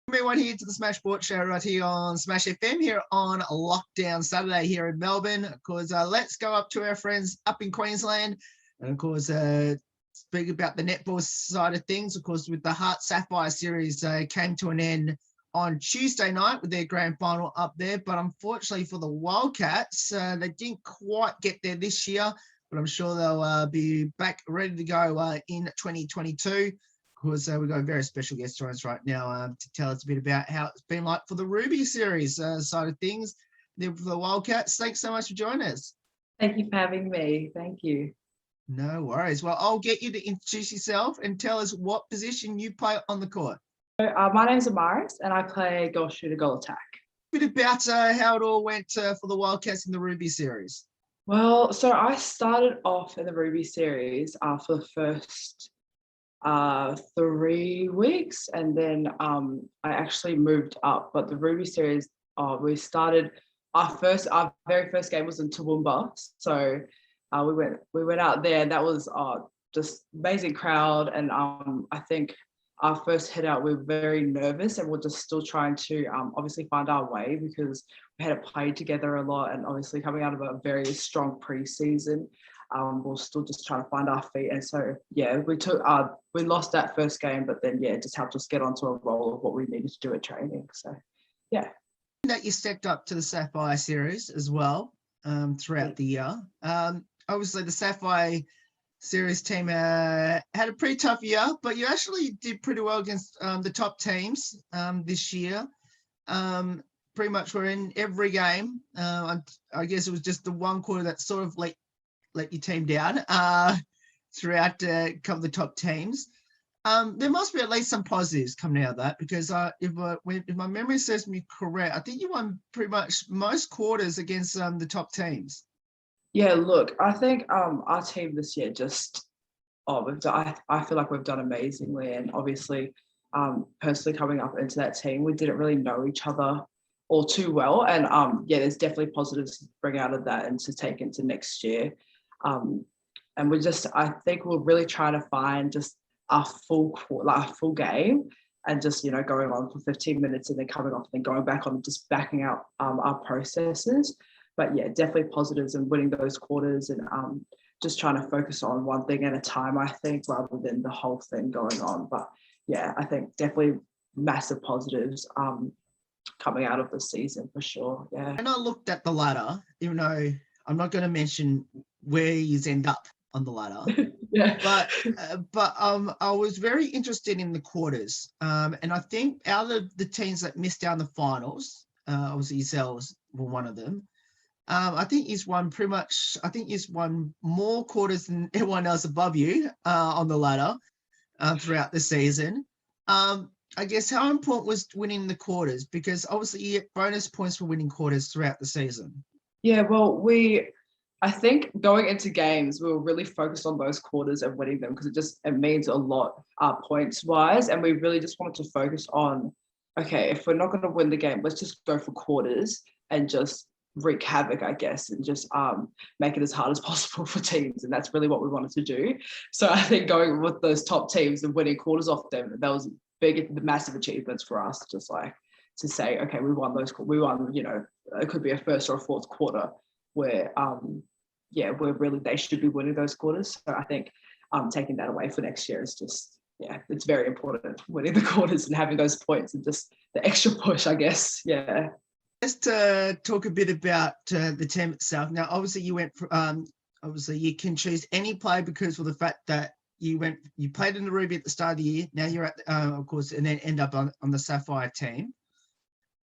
Everyone here to the Smash Sports Show right here on Smash FM here on Lockdown Saturday here in Melbourne. Of course, let's go up to our friends up in Queensland. And of course, speak about the netball side of things. Of course, with the HART Sapphire Series came to an end on Tuesday night with their grand final up there. But unfortunately for the Wildcats, they didn't quite get there this year. But I'm sure they'll be back ready to go in 2022. Of course, we've got a very special guest joining us right now to tell us a bit about how it's been like for the Ruby Series side of things there for the Wildcats. Thanks so much for joining us. Thank you for having me. Thank you. No worries. Well, I'll get you to introduce yourself and tell us what position you play on the court. So, my name's Amaris and I play goal shooter, goal attack. A bit about how it all went for the Wildcats in the Ruby Series. Well, so I started off in the Ruby Series for the first 3 weeks, and then I actually moved up. But the Ruby Series, we started our very first game was in Toowoomba, so we went out there, and that was just amazing crowd. And I think our first hit out, we were very nervous, and we're just still trying to obviously find our way, because we hadn't played together a lot, and obviously coming out of a very strong pre-season. We're still just trying to find our feet. And so, yeah, we lost that first game, but then, yeah, it just helped us get onto a roll of what we needed to do at training. So, yeah. That you stepped up to the Sapphire Series as well throughout the year. Obviously, the Sapphire Series team had a pretty tough year, but you actually did pretty well against the top teams this year. Pretty much were in every game. I guess it was just the one quarter that sort of let your team down throughout a couple of the top teams. There must be at least some positives coming out of that, because if my memory serves me correct, I think you won pretty much most quarters against the top teams. Yeah, look, I think our team this year I feel like we've done amazingly. And obviously, personally coming up into that team, we didn't really know each other all too well. And yeah, there's definitely positives to bring out of that and to take into next year. And I think we're really trying to find just a full game, and just, going on for 15 minutes and then coming off and then going back on, just backing out our processes. But yeah, definitely positives and winning those quarters, and just trying to focus on one thing at a time, I think, rather than the whole thing going on. But yeah, I think definitely massive positives coming out of the season for sure. Yeah. And I looked at the ladder, even though I'm not going to mention where you end up on the ladder. Yeah. But I was very interested in the quarters. And I think out of the teams that missed out on the finals, obviously yourselves were one of them. I think he's won more quarters than everyone else above you on the ladder throughout the season. I guess how important was winning the quarters? Because obviously you get bonus points for winning quarters throughout the season. Yeah, well, I think going into games, we were really focused on those quarters and winning them, because it means a lot points wise. And we really just wanted to focus on, okay, if we're not going to win the game, let's just go for quarters and just wreak havoc, I guess, and just make it as hard as possible for teams. And that's really what we wanted to do. So I think going with those top teams and winning quarters off them, that was the massive achievements for us, just like to say, okay, we won, it could be a first or a fourth quarter where they should be winning those quarters. So I think taking that away for next year is just, it's very important, winning the quarters and having those points and just the extra push, I guess. Yeah. Just talk a bit about the team itself. Now, obviously you went obviously you can choose any player because of the fact that you played in the Ruby at the start of the year. Now you're at, of course, and then end up on the Sapphire team.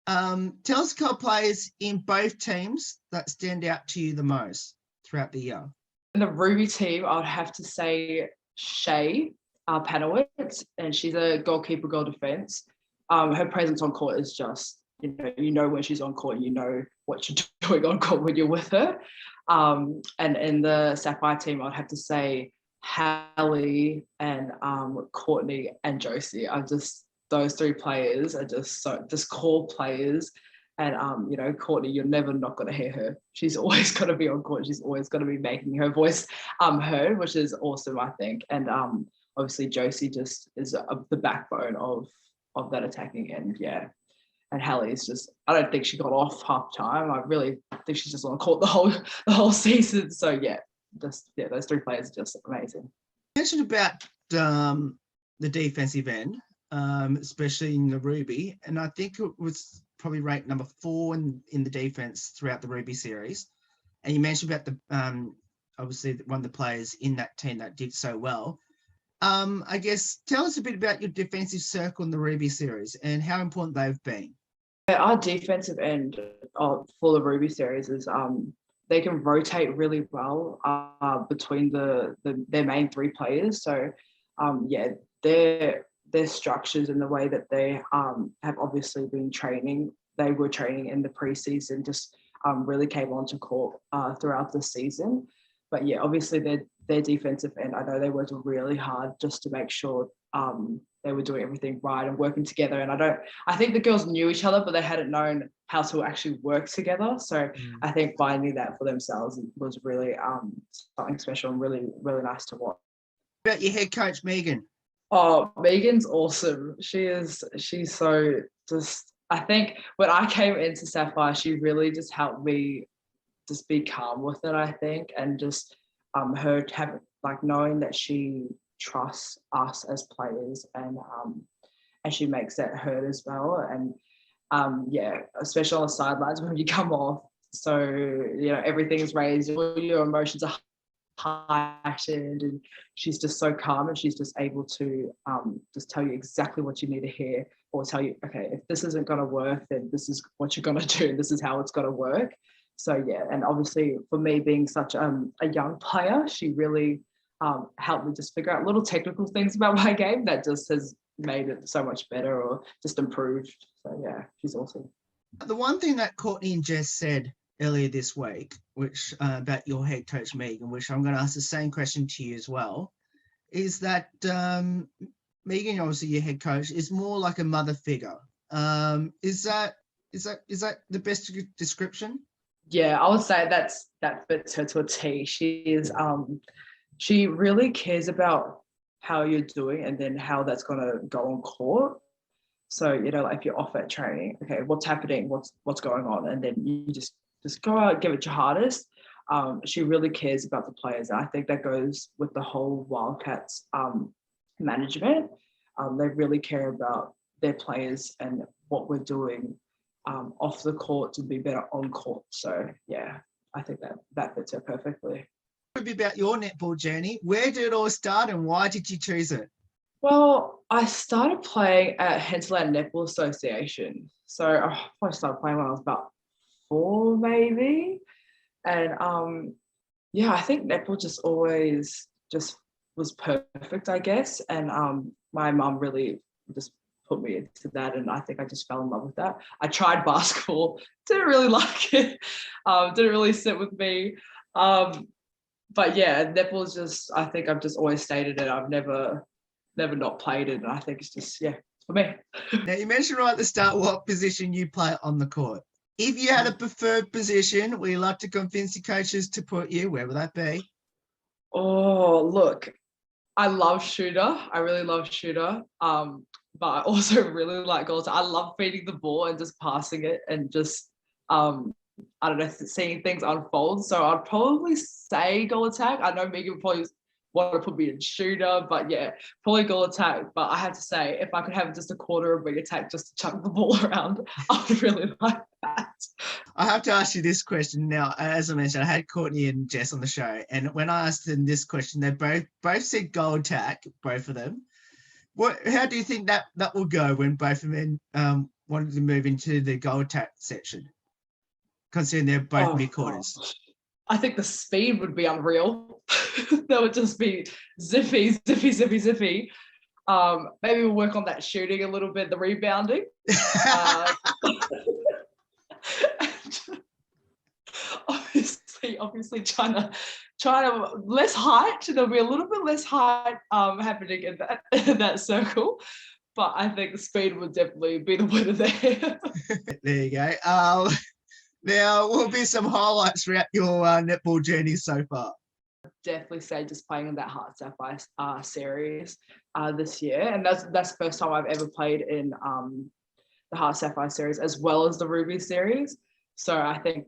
Tell us a couple of players in both teams that stand out to you the most throughout the year. In the Ruby team, I would have to say Shay Panowitz, and she's a goalkeeper, goal defense. Her presence on court is just, you know when she's on court, you know what you're doing on court when you're with her. And in the Sapphire team, I'd have to say Hallie and Courtney and Josie. Those three players are just core players. And Courtney, you're never not going to hear her. She's always going to be on court. She's always going to be making her voice heard, which is awesome, I think. And obviously Josie just is the backbone of of that attacking end. Yeah. And Hallie's just, I don't think she got off half time. I really think she's just on court the whole season. So yeah, those three players are just amazing. You mentioned about the defensive end, especially in the Ruby, and I think it was probably ranked number 4 in the defense throughout the Ruby series. And you mentioned about the obviously one of the players in that team that did so well. I guess tell us a bit about your defensive circle in the Ruby series and how important they've been. Our defensive end for the Ruby series is they can rotate really well between their main 3 players. So their structures and the way that they have obviously been training. They were training in the preseason, just really came onto court throughout the season. But yeah, obviously their defensive end, I know they worked really hard just to make sure they were doing everything right and working together. And I think the girls knew each other, but they hadn't known how to actually work together. So I think finding that for themselves was really something special and really, really nice to watch. About your head coach, Megan. Oh, Megan's awesome. She's so just, I think when I came into Sapphire, she really just helped me just be calm with it, I think, and just her having, like, knowing that she trusts us as players and she makes that heard as well. And especially on the sidelines when you come off, so everything's raised, all your emotions are heightened, and she's just so calm, and she's just able to just tell you exactly what you need to hear, or tell you, okay, if this isn't going to work, then this is what you're going to do, and this is how it's going to work. So yeah, and obviously for me being such a young player, she really helped me just figure out little technical things about my game that just has made it so much better or just improved. So yeah, she's awesome. The one thing that Courtney and Jess said earlier this week, which about your head coach Megan, which I'm going to ask the same question to you as well, is that Megan, obviously your head coach, is more like a mother figure. Is that the best description? Yeah, I would say that fits her to a T. She really cares about how you're doing and then how that's going to go on court. So, like if you're off at training, okay, what's happening? What's going on? And then you just go out, give it your hardest. She really cares about the players. And I think that goes with the whole Wildcats management. They really care about their players and what we're doing off the court to be better on court. So yeah, I think that fits her perfectly. A bit about your netball journey. Where did it all start and why did you choose it? Well, I started playing at Hinterland Netball Association. So I probably started playing when I was about 4 maybe. And I think netball just always just was perfect, I guess. And my mum really just put me into that, and I think I just fell in love with that. I tried basketball, didn't really like it, didn't really sit with me. But yeah, netball is just, I think I've just always stayed in it. I've never not played it, and I think it's just, for me. Now, you mentioned right at the start what position you play on the court. If you had a preferred position where you like to convince your coaches to put you, where would that be? Oh, look, I love shooter. I really love shooter. But I also really like goals. I love feeding the ball and just passing it and just, I don't know, seeing things unfold. So I'd probably say goal attack. I know Megan would probably want to put me in shooter, but yeah, probably goal attack. But I have to say, if I could have just a quarter of big attack just to chuck the ball around, I would really like that. I have to ask you this question now. As I mentioned, I had Courtney and Jess on the show, and when I asked them this question, they both said goal attack, both of them. How do you think that will go when both of them wanted to move into the goal attack section, considering they're both mid-quarters? I think the speed would be unreal. That would just be zippy. Maybe we'll work on that shooting a little bit, the rebounding. Obviously trying to less height. There'll be a little bit less height happening in that circle, but I think the speed would definitely be the winner there. There you go. Now, what will be some highlights throughout your netball journey so far? definitely say just playing in that HART Sapphire series this year, and that's the first time I've ever played in the HART Sapphire series as well as the Ruby series. So I think,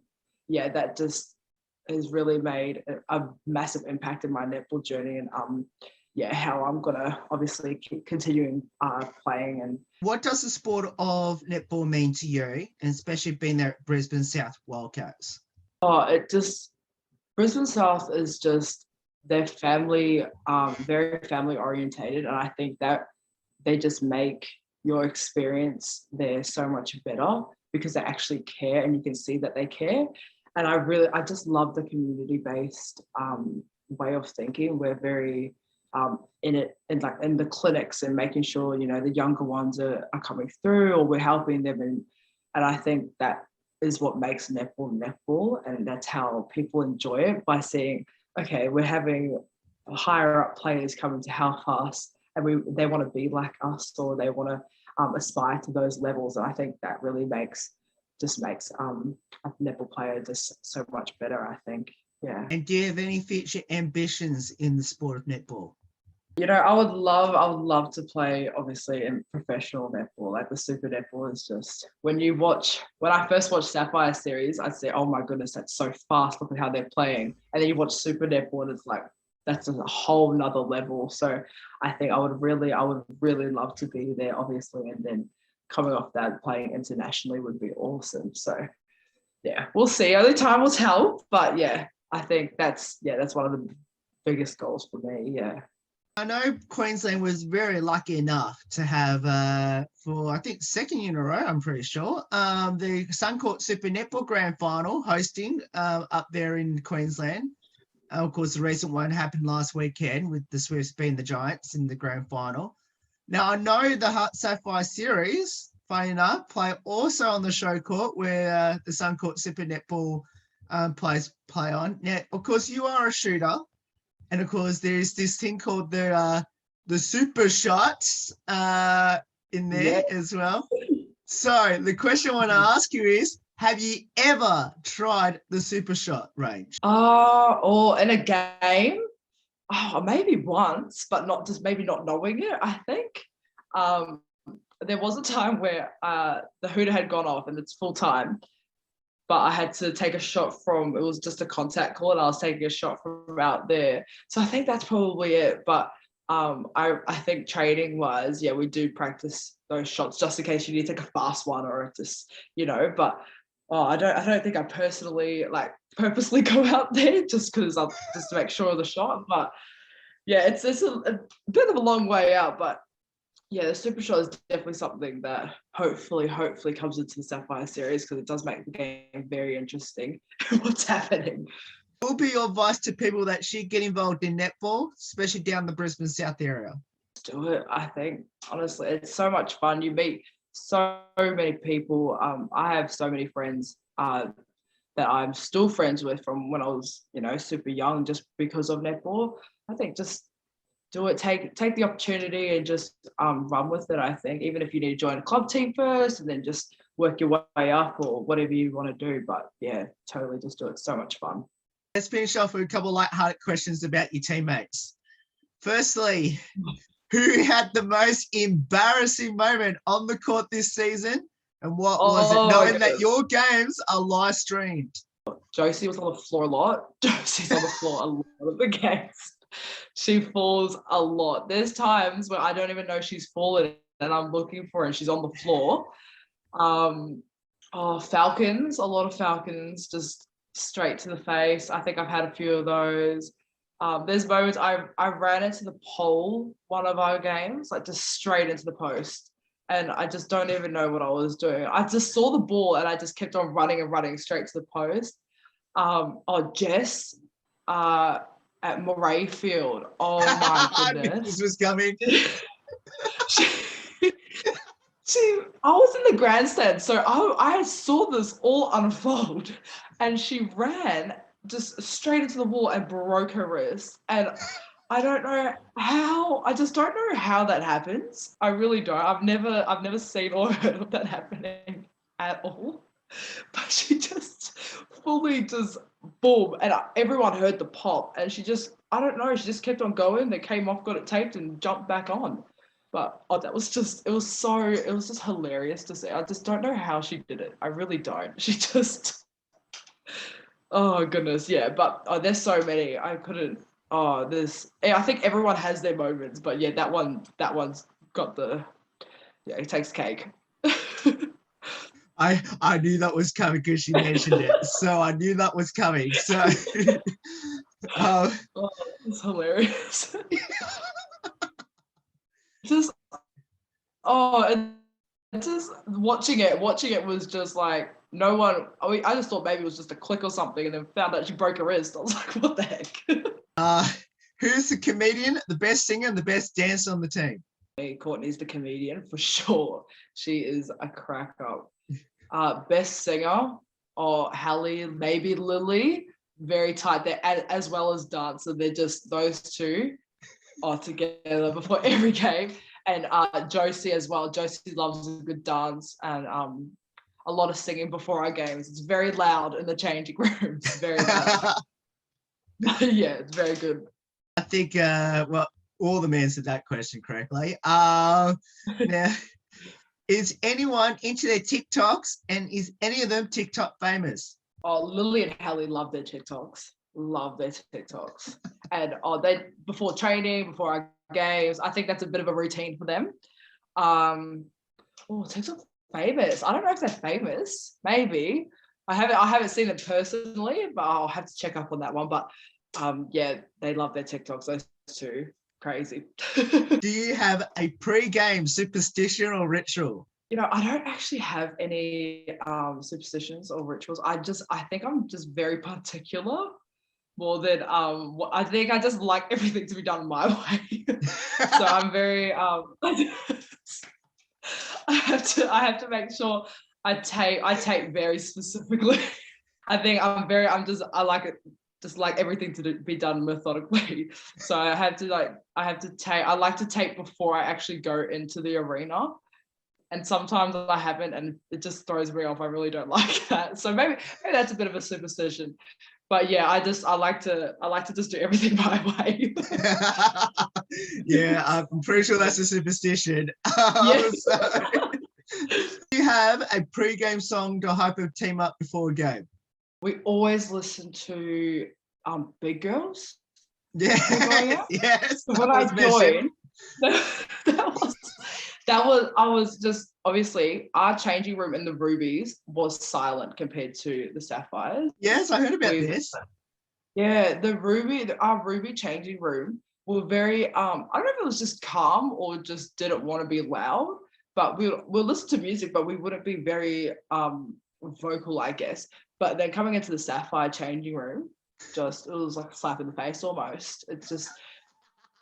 yeah, that just has really made a massive impact in my netball journey, and yeah, how I'm gonna obviously keep continuing playing. And what does the sport of netball mean to you, and especially being there at Brisbane South Wildcats? Brisbane South is just, their family, very family orientated, and I think that they just make your experience there so much better because they actually care, and you can see that they care. And I just love the community-based way of thinking. We're very in it, in the clinics, and making sure, you know, the younger ones are coming through, or we're helping them. And I think that is what makes netball, and that's how people enjoy it, by seeing, okay, we're having higher up players coming to help us, and they want to be like us, or they want to aspire to those levels. And I think that really makes a netball player just so much better, I think. Yeah. And do you have any future ambitions in the sport of netball? You know, I would love to play, obviously, in professional netball. Like the super netball is just, when I first watched Sapphire Series, I'd say, oh my goodness, that's so fast, look at how they're playing. And then you watch super netball and it's like, that's a whole nother level. So I think I would really love to be there, obviously, and then coming off that, playing internationally would be awesome. So yeah, we'll see. Only time will tell. But yeah, I think that's one of the biggest goals for me. Yeah. I know Queensland was very lucky enough to have, for I think second year in a row, I'm pretty sure, the Suncourt Super Netball Grand Final hosting up there in Queensland. Of course, the recent one happened last weekend with the Swifts being the Giants in the grand final. Now, I know the HART Sapphire Series, funny enough, play also on the show court where the Suncourt Super Netball players play on. Now, of course, you are a shooter. And of course, there's this thing called the Supershots in there as well. So the question I want to ask you is, have you ever tried the Supershot range? Or in a game? Oh, maybe once, but maybe not knowing it, I think. There was a time where the hooter had gone off and it's full time, but I had to take a shot it was just a contact call, and I was taking a shot from out there. So I think that's probably it. But I think training wise, yeah, we do practice those shots just in case you need to take a fast one, or just, you know, but I don't think I personally purposely go out there just to make sure of the shot. But yeah, it's a bit of a long way out, but yeah, the super shot is definitely something that hopefully comes into the Sapphire Series, because it does make the game very interesting. What's happening? What would be your advice to people that should get involved in netball, especially down the Brisbane South area? Do it. I think, honestly, it's so much fun. You meet so many people. I have so many friends that I'm still friends with from when I was, you know, super young, just because of netball. I think just do it, take the opportunity, and just run with it. I think even if you need to join a club team first and then just work your way up, or whatever you want to do. But yeah, totally just do it. So much fun. Let's finish off with a couple of light-hearted questions about your teammates. Firstly, who had the most embarrassing moment on the court this season, and what was it, knowing that your games are live streamed? Josie was on the floor a lot. Josie's on the floor a lot of the games. She falls a lot. There's times where I don't even know she's fallen, and I'm looking for her and she's on the floor. Falcons, a lot of Falcons, just straight to the face. I think I've had a few of those. There's moments I ran into the pole one of our games, like just straight into the post, and I just don't even know what I was doing. I just saw the ball and I just kept on running straight to the post. Jess at Moray Field. Oh my goodness. This was coming. I was in the grandstand, so I saw this all unfold, and she ran just straight into the wall and broke her wrist. And I don't know how. I just don't know how that happens. I really don't. I've never seen or heard of that happening at all. But she just fully just boom, and everyone heard the pop, and she just, I don't know, she just kept on going. They came off, got it taped, and jumped back on. But that was just, it was just hilarious to see. I just don't know how she did it. I really don't. She just, oh goodness, yeah. But there's so many. I couldn't. I think everyone has their moments, but yeah, that one's got the, yeah, it takes cake. I knew that was coming because she mentioned it, so I knew that was coming. So, it's hilarious. Just and just watching it was just like no one. I just thought maybe it was just a click or something, and then found out she broke her wrist. I was like, what the heck? Who's the comedian, the best singer, and the best dancer on the team? Courtney's the comedian for sure. She is a crack up. Best singer, or Hallie, maybe Lily. Very tight there, as well as dancer. They're just those two are together before every game. And Josie as well. Josie loves a good dance and a lot of singing before our games. It's very loud in the changing rooms. Very loud. Yeah, it's very good. I think, all the men answered that question correctly. Now, is anyone into their TikToks, and is any of them TikTok famous? Oh, Lily and Hallie love their TikToks. Love their TikToks. And they, before training, before our games, I think that's a bit of a routine for them. TikTok famous. I don't know if they're famous. Maybe. I haven't seen them personally, but I'll have to check up on that one. But yeah, they love their TikToks, those two. Crazy. Do you have a pre-game superstition or ritual? I don't actually have any superstitions or rituals. I think I'm just very particular more than I think I just like everything to be done my way. So I'm very I have to make sure I tape very specifically. I like it, just like everything to be done methodically. So I like to tape before I actually go into the arena. And sometimes I haven't, and it just throws me off. I really don't like that. So maybe that's a bit of a superstition. But yeah, I like to just do everything my way. Yeah, I'm pretty sure that's a superstition. Yeah. Do you have a pre-game song to hype a team up before a game? We always listen to Big Girls. Yeah. Yes. When I joined, I was just, obviously our changing room in the Rubies was silent compared to the Sapphires. Yes, I heard about this. Yeah, our Ruby changing room were very, I don't know if it was just calm or just didn't want to be loud, but we'll listen to music, but we wouldn't be very vocal, I guess. But then coming into the Sapphire changing room, it was like a slap in the face almost. It's just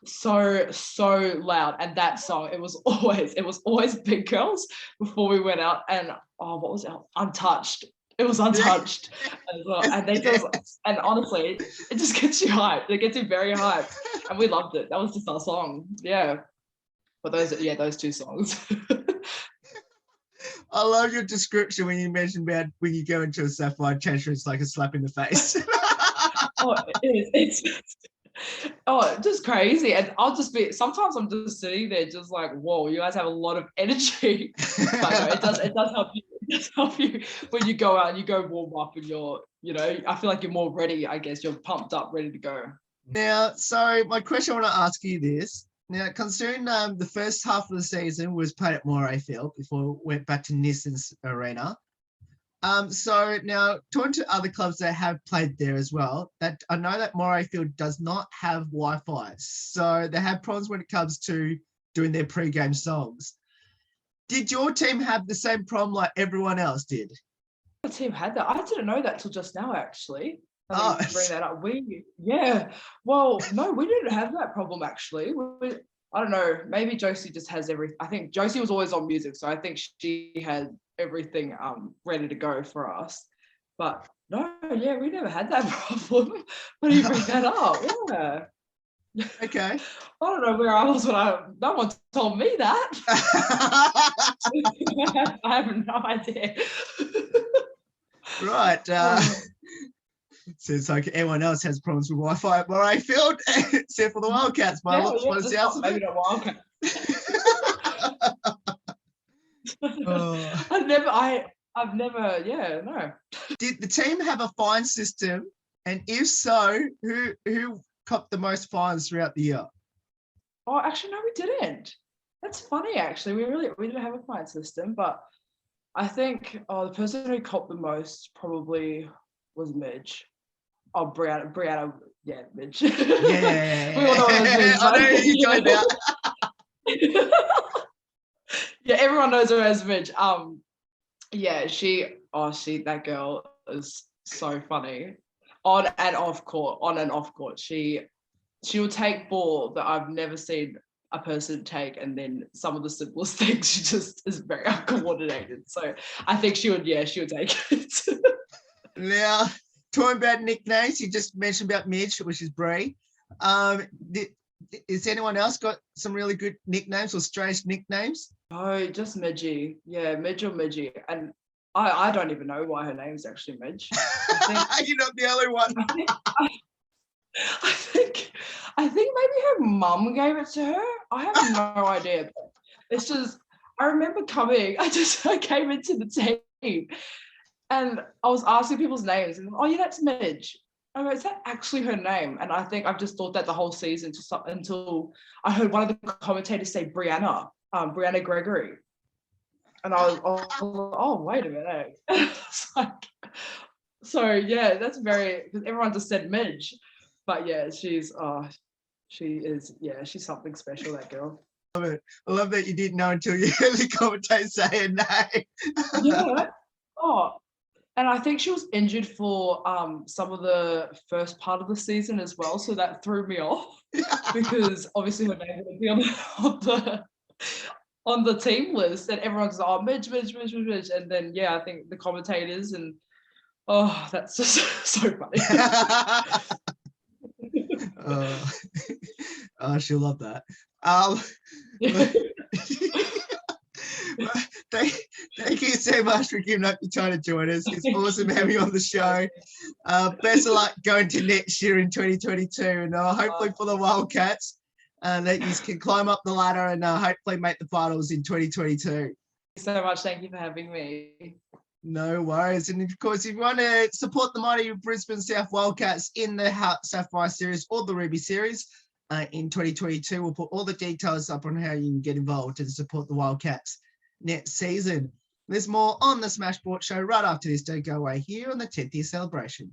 so loud. And that song, it was always Big Girls before we went out. And what was it? Untouched. It was Untouched as well. And and honestly, it just gets you hyped. It gets you very hyped. And we loved it. That was just our song. Yeah. But those two songs. I love your description when you mentioned about when you go into a Sapphire change room, it's like a slap in the face. It's just crazy. And sometimes I'm just sitting there just like, whoa, you guys have a lot of energy. But no, it does help you. It does help you when you go out and you go warm up and I feel like you're more ready, I guess. You're pumped up, ready to go. Now, so my question, I want to ask you this. Now, considering the first half of the season was played at Moray Field before it went back to Nissan's Arena. So now, talking to other clubs that have played there as well, that I know that Moray Field does not have Wi-Fi. So they have problems when it comes to doing their pre-game songs. Did your team have the same problem like everyone else did? The team had that. I didn't know that till just now, actually. Bring that up. Well, no, we didn't have that problem actually. I don't know. Maybe Josie just has everything. I think Josie was always on music, so I think she had everything ready to go for us. But no, yeah, we never had that problem. Why do you bring that up? Yeah. Okay. I don't know where I was no one told me that. I have no idea. Right. So it's like everyone else has problems with Wi-Fi at Moray Field, except for the Wildcats. By what it just sounds not, of maybe it. not Wildcat. Oh. I've never, yeah, no. Did the team have a fine system? And if so, who copped the most fines throughout the year? Oh, actually, no, we didn't. That's funny, actually. We didn't have a fine system, but I think the person who copped the most probably was Midge. Oh, Brianna, yeah, Midge. Yeah. We all know it as Midge. I know who you're talking about. Yeah, everyone knows her as Midge. Yeah, that girl is so funny. On and off court. She will take ball that I've never seen a person take, and then some of the simplest things she just is very uncoordinated. So I think she would take it. Now, talking about nicknames, you just mentioned about Midge, which is Brie. Is anyone else got some really good nicknames or strange nicknames? Oh, just Midgie. Yeah, Midge or Midgie. And I don't even know why her name is actually Midge. You're not the only one. I think maybe her mum gave it to her. I have no idea. It's just, I remember I came into the team and I was asking people's names and, oh yeah, that's Midge. I go, is that actually her name? And I think I've just thought that the whole season until I heard one of the commentators say Brianna Gregory. And I was, oh, wait a minute. It's like, so yeah, that's because everyone just said Midge. But yeah, she's something special, that girl. I love that you didn't know until you heard the commentator say her name. Yeah. Oh, and I think she was injured for some of the first part of the season as well, so that threw me off because obviously her name would be on the team list, and everyone's like, oh, Midge, and then I think the commentators and that's just so funny. She'll love that. Thank you so much for giving up your time to join us. It's awesome having you on the show. Best of luck going to next year in 2022, and hopefully for the Wildcats that you can climb up the ladder and hopefully make the finals in 2022. Thank you so much. Thank you for having me. No worries. And of course, if you want to support the mighty Brisbane South Wildcats in the HART Sapphire Series or the Ruby Series in 2022, we'll put all the details up on how you can get involved and support the Wildcats next season. There's more on the Smashboard Show right after this. Don't go away here on the 10th year celebration.